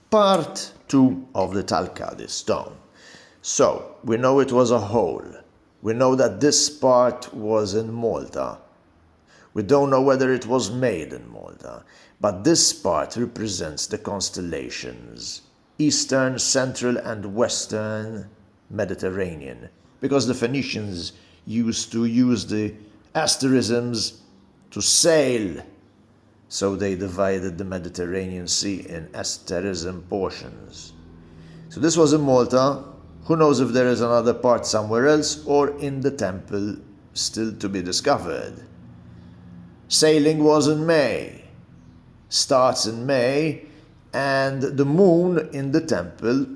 Part 2 of the Talcade stone. So, we know it was a hole. We know that this part was in Malta. We don't know whether it was made in Malta, but this part represents the constellations, Eastern, Central and Western Mediterranean, because the Phoenicians used to use the asterisms to sail, so they divided the Mediterranean Sea in asterism portions. So this was in Malta. Who knows if there is another part somewhere else or in the temple still to be discovered. Sailing was in May, starts in May, and the moon in the temple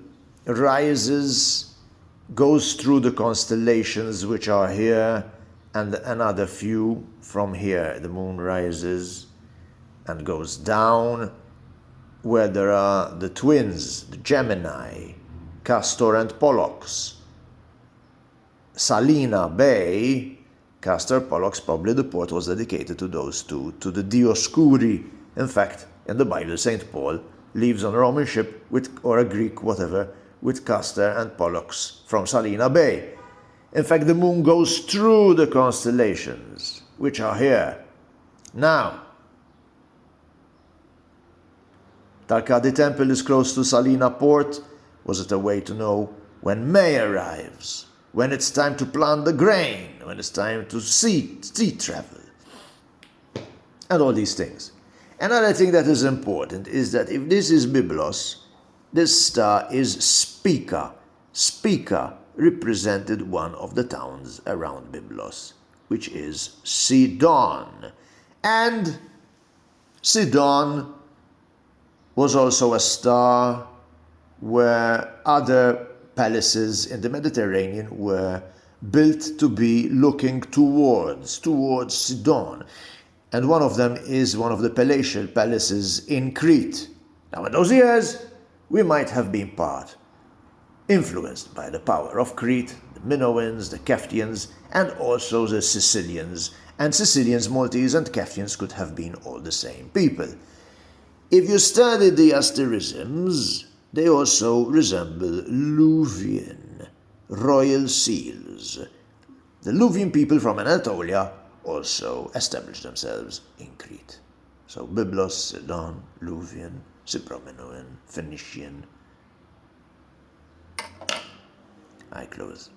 rises, goes through the constellations which are here, and another few from here. The moon rises and goes down where there are the twins, the Gemini, Castor and Pollux. Salina Bay, Castor, Pollux, probably the port was dedicated to those two, to the Dioscuri. In fact, in the Bible, St. Paul leaves on a Roman ship, or a Greek, whatever, with Castor and Pollux from Salina Bay. In fact, the moon goes through the constellations, which are here. Now, Talcade Temple is close to Salina Port. Was it a way to know when May arrives? When it's time to plant the grain? When it's time to sea travel? And all these things. Another thing that is important is that if this is Byblos, this star is Spica. Spica represented one of the towns around Byblos, which is Sidon. And Sidon was also a star where other palaces in the Mediterranean were built to be looking towards Sidon. And one of them is one of the palatial palaces in Crete. Now in those years, we might have been influenced by the power of Crete, the Minoans, the Keftians, and also the Sicilians. And Sicilians, Maltese, and Keftians could have been all the same people. If you study the asterisms, they also resemble Luvian royal seals. The Luvian people from Anatolia also established themselves in Crete. So Byblos, Sidon, Luvian, Cyprominoan, Phoenician. I close.